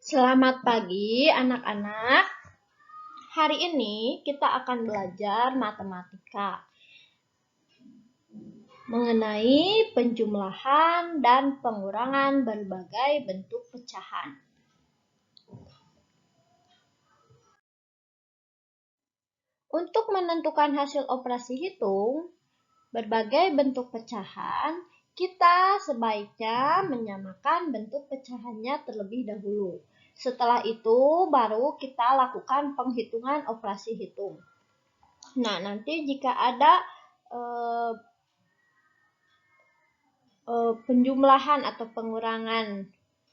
Selamat pagi anak-anak. Hari ini kita akan belajar matematika mengenai penjumlahan dan pengurangan berbagai bentuk pecahan. Untuk menentukan hasil operasi hitung berbagai bentuk pecahan, kita sebaiknya menyamakan bentuk pecahannya terlebih dahulu. Setelah itu baru kita lakukan penghitungan operasi hitung. Nah, nanti jika ada penjumlahan atau pengurangan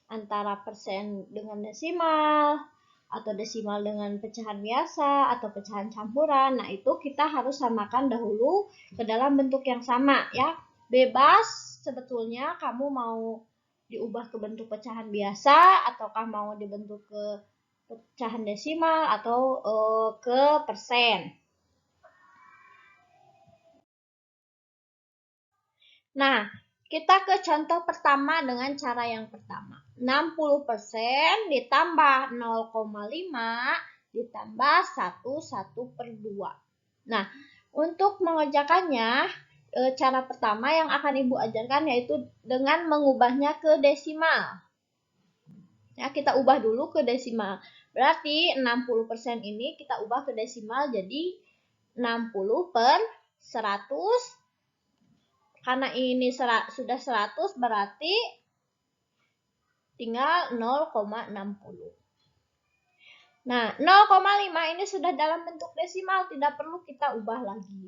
antara persen dengan desimal atau desimal dengan pecahan biasa atau pecahan campuran, nah itu kita harus samakan dahulu ke dalam bentuk yang sama ya. Bebas sebetulnya kamu mau diubah ke bentuk pecahan biasa ataukah mau dibentuk ke pecahan desimal atau ke persen. Nah, kita ke contoh pertama dengan cara yang pertama. 60% ditambah 0,5 ditambah 1/2. Nah, untuk mengerjakannya, cara pertama yang akan Ibu ajarkan yaitu dengan mengubahnya ke desimal. Ya, kita ubah dulu ke desimal. Berarti 60% ini kita ubah ke desimal jadi 60/100. Karena ini sudah 100 berarti tinggal 0,60. Nah, 0,5 ini sudah dalam bentuk desimal, tidak perlu kita ubah lagi.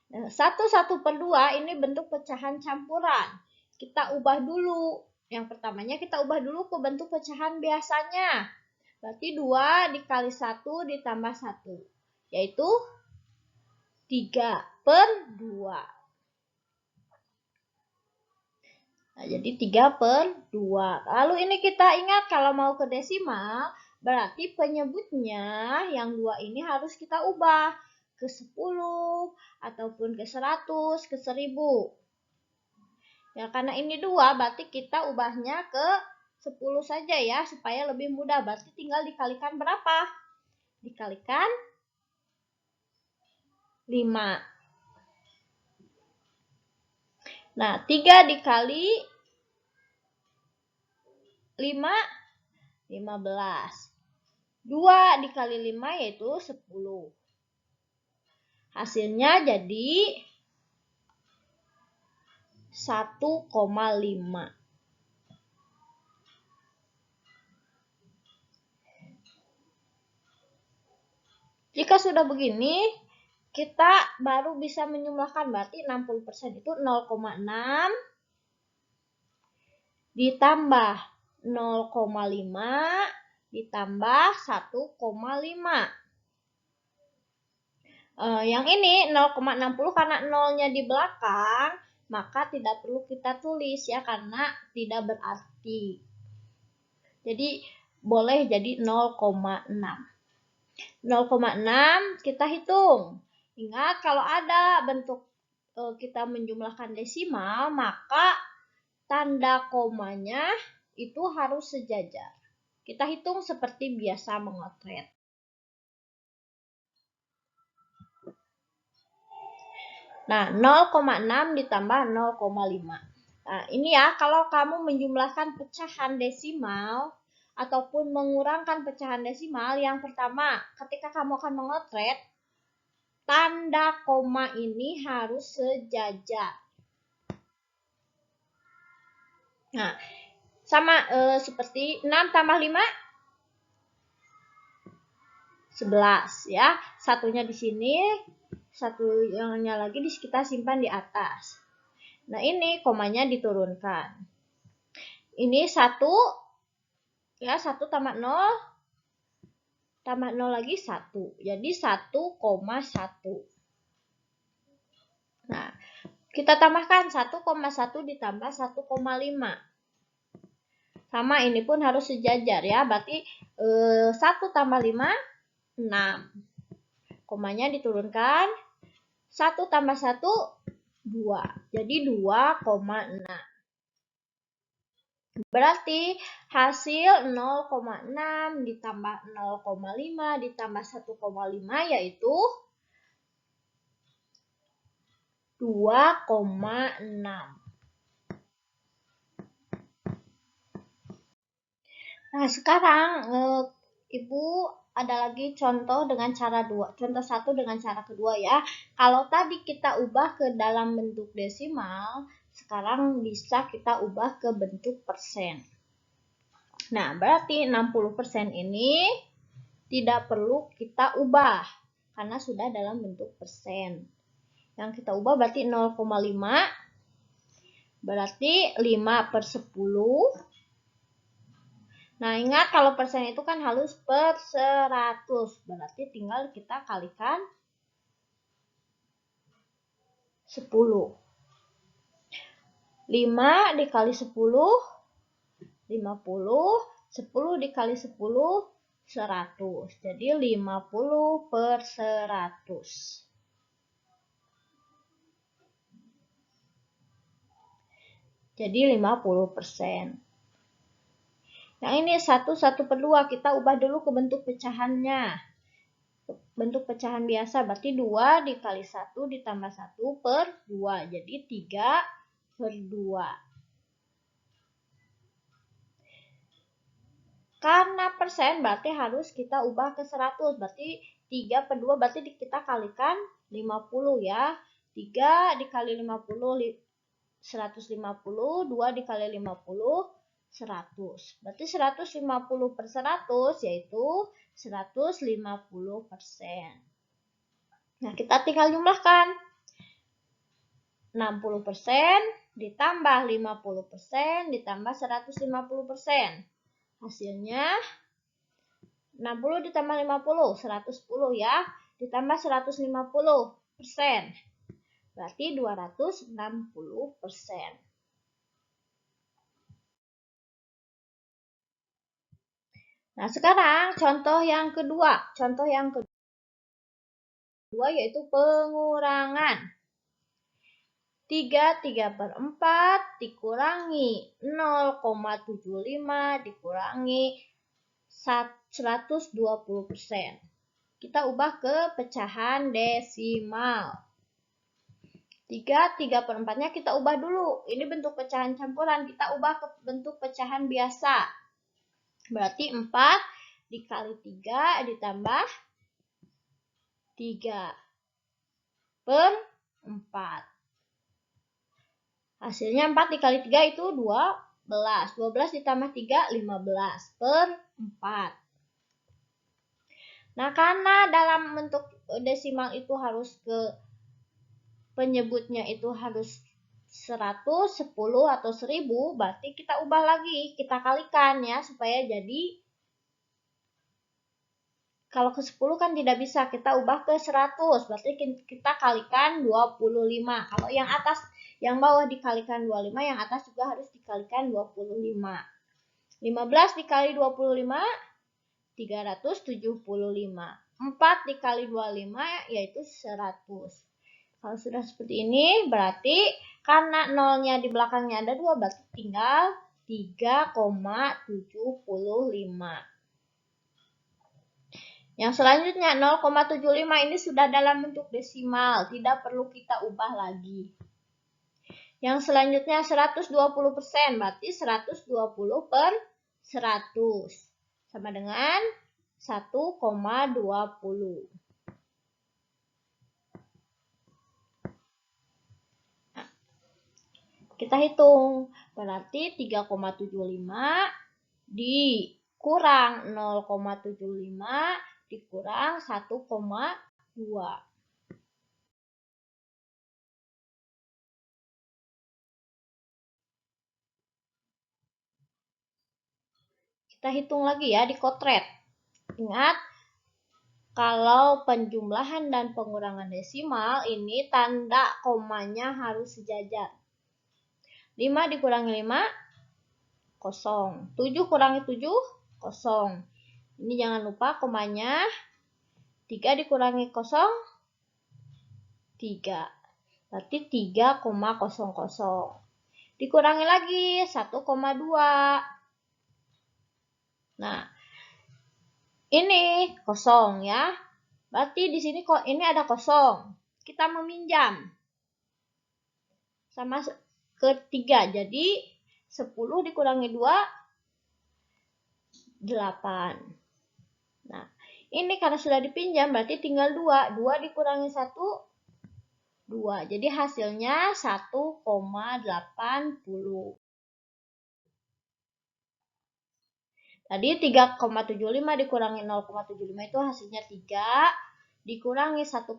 Nah, 1/2 ini bentuk pecahan campuran. Kita ubah dulu. Yang pertamanya kita ubah dulu ke bentuk pecahan biasanya. Berarti 2 dikali 1 ditambah 1. Yaitu 3/2. Nah, jadi 3/2. Lalu ini kita ingat kalau mau ke desimal, berarti penyebutnya yang 2 ini harus kita ubah ke 10 ataupun ke 100, ke 1000. Ya, karena ini 2, berarti kita ubahnya ke 10 saja ya, supaya lebih mudah. Berarti tinggal dikalikan berapa? Dikalikan 5. Nah, 3 dikali 5, 15. 2 dikali 5 yaitu 10. Hasilnya jadi 1,5. Jika sudah begini, kita baru bisa menjumlahkan. Berarti 60% itu 0,6 ditambah 0,5 ditambah 1,5. Yang ini 0,60 karena nolnya di belakang, maka tidak perlu kita tulis ya karena tidak berarti. Jadi boleh jadi 0,6. 0,6 kita hitung. Ingat kalau ada bentuk kita menjumlahkan desimal, maka tanda komanya itu harus sejajar. Kita hitung seperti biasa mengotret. Nah, 0,6 ditambah 0,5. Nah, ini ya, kalau kamu menjumlahkan pecahan desimal ataupun mengurangkan pecahan desimal, yang pertama, ketika kamu akan mengotret, tanda koma ini harus sejajar. Nah, sama seperti 6 tambah 5, 11 ya. Satunya di sini, satunya lagi kita simpan di atas. Nah, ini komanya diturunkan. Ini 1, ya 1 tambah 0, tambah 0 lagi 1. Jadi 1,1. Nah, kita tambahkan 1,1 ditambah 1,5. Sama, ini pun harus sejajar ya. Berarti 1 tambah 5, 6. Komanya diturunkan. 1 tambah 1, 2. Jadi 2,6. Berarti hasil 0,6 ditambah 0,5 ditambah 1,5 yaitu 2,6. Nah, sekarang Ibu ada lagi contoh dengan cara dua. Contoh satu dengan cara kedua ya. Kalau tadi kita ubah ke dalam bentuk desimal, sekarang bisa kita ubah ke bentuk persen. Nah, berarti 60% ini tidak perlu kita ubah karena sudah dalam bentuk persen. Yang kita ubah berarti 0,5 berarti 5/10. Nah, ingat kalau persen itu kan harus per 100. Berarti tinggal kita kalikan 10. 5 dikali 10, 50. 10 dikali 10, 100. Jadi 50/100. Jadi 50%. Yang ini 1/2 kita ubah dulu ke bentuk pecahannya. Bentuk pecahan biasa berarti 2 dikali 1 ditambah 1/2. Jadi 3/2. Karena persen berarti harus kita ubah ke 100. Berarti 3/2 berarti kita kalikan 50 ya. 3 dikali 50, 150. 2 dikali 50, 100. Berarti 150/100 yaitu 150%. Nah, kita tinggal jumlahkan. 60% ditambah 50% ditambah 150%. Hasilnya 60 ditambah 50, 110 ya. Ditambah 150%. Berarti 260%. Nah, sekarang contoh yang kedua. Contoh yang kedua yaitu pengurangan. 3/4 dikurangi 0,75 dikurangi 120%. Kita ubah ke pecahan desimal. 3/4-nya kita ubah dulu. Ini bentuk pecahan campuran. Kita ubah ke bentuk pecahan biasa. Berarti 4 dikali 3 ditambah 3/4. Hasilnya 4 dikali 3 itu 12. 12 ditambah 3, 15/4. Nah, karena dalam bentuk desimal itu harus ke penyebutnya itu harus 100, 10, atau 1000, berarti kita ubah lagi, kita kalikan ya, supaya jadi, kalau ke 10 kan tidak bisa, kita ubah ke 100, berarti kita kalikan 25. Kalau yang atas, yang bawah dikalikan 25, yang atas juga harus dikalikan 25. 15 dikali 25, 375. 4 dikali 25 yaitu 100. Kalau sudah seperti ini, berarti karena nolnya di belakangnya ada 2, berarti tinggal 3,75. Yang selanjutnya 0,75 ini sudah dalam bentuk desimal, tidak perlu kita ubah lagi. Yang selanjutnya 120%, berarti 120/100 sama dengan 1,20. Kita hitung, berarti 3,75 dikurang 0,75 dikurang 1,2. Kita hitung lagi ya di kotret. Ingat, kalau penjumlahan dan pengurangan desimal ini tanda komanya harus sejajar. 5 dikurangi 5, 0. 7 kurangi 7, 0. Ini jangan lupa komanya. 3 dikurangi 0, 3. Berarti 3,00. Dikurangi lagi 1,2. Nah, ini kosong ya. Berarti di sini kok ini ada kosong. Kita meminjam. Sama ketiga. Jadi 10 dikurangi 2, 8. Nah, ini karena sudah dipinjam berarti tinggal 2. 2 dikurangi 1, 2. Jadi hasilnya 1,80. Tadi 3,75 dikurangi 0,75 itu hasilnya 3. Dikurangi 1,2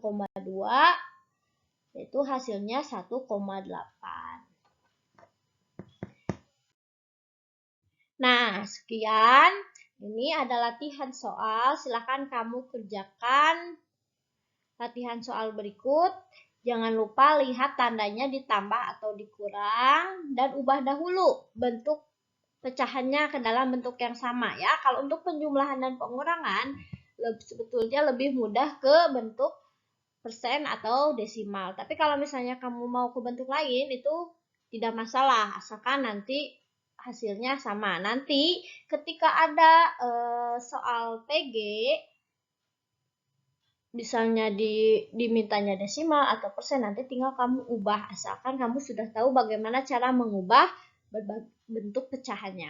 itu hasilnya 1,8. Nah, sekian. Ini adalah latihan soal. Silakan kamu kerjakan latihan soal berikut. Jangan lupa lihat tandanya ditambah atau dikurang dan ubah dahulu bentuk pecahannya ke dalam bentuk yang sama ya. Kalau untuk penjumlahan dan pengurangan sebetulnya lebih mudah ke bentuk persen atau desimal. Tapi kalau misalnya kamu mau ke bentuk lain itu tidak masalah, asalkan nanti hasilnya sama. Nanti ketika ada soal PG, misalnya dimintanya desimal atau persen, nanti tinggal kamu ubah, asalkan kamu sudah tahu bagaimana cara mengubah bentuk pecahannya.